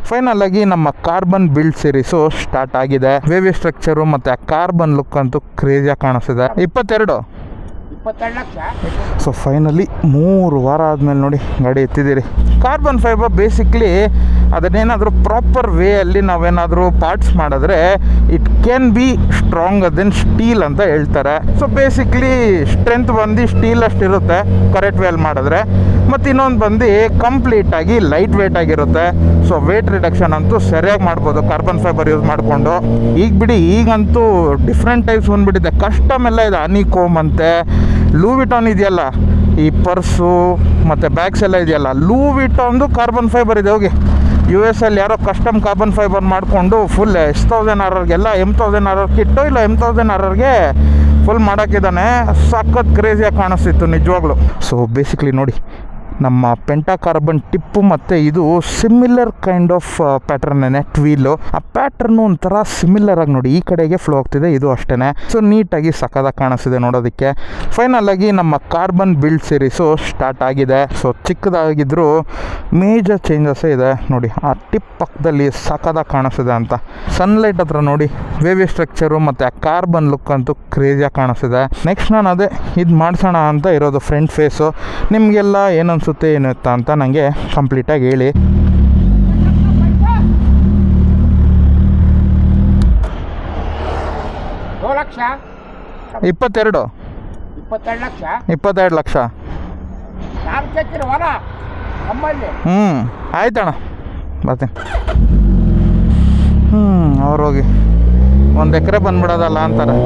Final ಆಗಿ ನಮ್ಮ carbon build series start ಆಗಿದೆ. ವೇವಿ ಸ್ಟ್ರಕ್ಚರು ಮತ್ತು ಆ ಕಾರ್ಬನ್ ಲುಕ್ ಅಂತೂ ಕ್ರೇಜಿಯಾಗಿ ಕಾಣಿಸ್ತಿದೆ. 22 ಲಕ್ಷ. ಸೊ ಫೈನಲಿ 3 ವಾರ ಆದಮೇಲೆ ನೋಡಿ ಗಾಡಿ ಎತ್ತಿದ್ದೀರಿ. ಕಾರ್ಬನ್ ಫೈಬರ್ ಬೇಸಿಕ್ಲಿ ಅದನ್ನೇನಾದರೂ ಪ್ರಾಪರ್ ವೇಯಲ್ಲಿ ನಾವೇನಾದರೂ ಪಾರ್ಟ್ಸ್ ಮಾಡಿದ್ರೆ it can be strong than steel ಅಂತ ಹೇಳ್ತಾರೆ. ಸೊ ಬೇಸಿಕ್ಲಿ ಸ್ಟ್ರೆಂತ್ ಬಂದು ಸ್ಟೀಲ್ ಅಷ್ಟಿರುತ್ತೆ ಕರೆಕ್ಟ್ ವೇಯಲ್ಲಿ ಮಾಡಿದ್ರೆ, ಮತ್ತು ಇನ್ನೊಂದು ಬಂದು ಕಂಪ್ಲೀಟಾಗಿ ಲೈಟ್ ವೇಟ್ ಆಗಿರುತ್ತೆ. ಸೊ ವೇಟ್ ರಿಡಕ್ಷನ್ ಅಂತೂ ಸರಿಯಾಗಿ ಮಾಡ್ಬೋದು ಕಾರ್ಬನ್ ಫೈಬರ್ ಯೂಸ್ ಮಾಡಿಕೊಂಡು. ಈಗ ಬಿಡಿ, ಈಗಂತೂ ಡಿಫ್ರೆಂಟ್ ಟೈಪ್ಸ್ ಬಂದುಬಿಟ್ಟಿದೆ. ಕಸ್ಟಮ್ ಎಲ್ಲ ಇದೆ, ಹನಿಕೋಮ್ ಅಂತೆ, ಲೂವಿಟಾನ್ ಇದೆಯಲ್ಲ ಈ ಪರ್ಸು ಮತ್ತು ಬ್ಯಾಗ್ಸ್ ಎಲ್ಲ ಇದೆಯಲ್ಲ, ಲೂವಿಟಾನ್ದು ಕಾರ್ಬನ್ ಫೈಬರ್ ಇದೆ. ಹೋಗಿ US ಅಲ್ಲಿ ಯಾರೋ ಕಸ್ಟಮ್ ಕಾರ್ಬನ್ ಫೈಬರ್ ಮಾಡಿಕೊಂಡು ಫುಲ್ S1000RRಗೆಲ್ಲ M1000RR ಕಿಟ್ಟು ಇಲ್ಲ M1000RRಗೆ ಫುಲ್ ಮಾಡೋಕ್ಕಿದ್ದಾನೆ. ಸಖತ್ ಕ್ರೇಜಿಯಾಗಿ ಕಾಣಿಸ್ತಿತ್ತು ನಿಜವಾಗ್ಲೂ. ಸೊ ಬೇಸಿಕ್ಲಿ ನೋಡಿ ನಮ್ಮ ಪೆಂಟಾ ಕಾರ್ಬನ್ ಟಿಪ್ಪು ಮತ್ತು ಇದು ಸಿಮಿಲರ್ ಕೈಂಡ್ ಆಫ್ ಪ್ಯಾಟರ್ನೇ ಟ್ವೀಲು. ಆ ಪ್ಯಾಟರ್ನು ಒಂಥರ ಸಿಮಿಲರ್ ಆಗಿ ನೋಡಿ ಈ ಕಡೆಗೆ ಫ್ಲೋ ಆಗ್ತಿದೆ, ಇದು ಅಷ್ಟೇ. ಸೊ ನೀಟಾಗಿ ಸಖತ್ತಾಗಿ ಕಾಣಿಸ್ತಿದೆ ನೋಡೋದಕ್ಕೆ. ಫೈನಲ್ ಆಗಿ ನಮ್ಮ ಕಾರ್ಬನ್ ಬಿಲ್ಡ್ ಸೀರೀಸು ಸ್ಟಾರ್ಟ್ ಆಗಿದೆ. ಸೊ ಚಿಕ್ಕದಾಗಿದ್ದರೂ ಮೇಜರ್ ಚೇಂಜಸ್ಸೇ ಇದೆ ನೋಡಿ. ಆ ಟಿಪ್ ಪಕ್ಕದಲ್ಲಿ ಸಖತ್ತಾಗಿ ಕಾಣಿಸ್ತಿದೆ ಅಂತ. ಸನ್ಲೈಟ್ ಹತ್ರ ನೋಡಿ ವೇವಿ ಸ್ಟ್ರಕ್ಚರು ಮತ್ತು ಆ ಕಾರ್ಬನ್ ಲುಕ್ ಅಂತೂ ಕ್ರೇಜಿಯಾಗಿ ಕಾಣಿಸ್ತಿದೆ. ನೆಕ್ಸ್ಟ್ ನಾನು ಅದೇ ಇದು ಮಾಡಿಸೋಣ ಅಂತ ಇರೋದು ಫ್ರಂಟ್ ಫೇಸು. ನಿಮಗೆಲ್ಲ ಏನು ಅನಿಸುತ್ತೆ ಏನು ಇತ್ತ ಅಂತ ನನಗೆ ಕಂಪ್ಲೀಟಾಗಿ ಹೇಳಿ. ಲಕ್ಷ. 22 ಲಕ್ಷ. 22 ಲಕ್ಷ. ಹೊಲ ನಮ್ಮಲ್ಲಿ. ಆಯ್ತಣ್ಣ ಬರ್ತೀನಿ. ಅವ್ರು ಹೋಗಿ 1 ಎಕರೆ ಬಂದ್ಬಿಡೋದಲ್ಲ ಅಂತಾರೆ.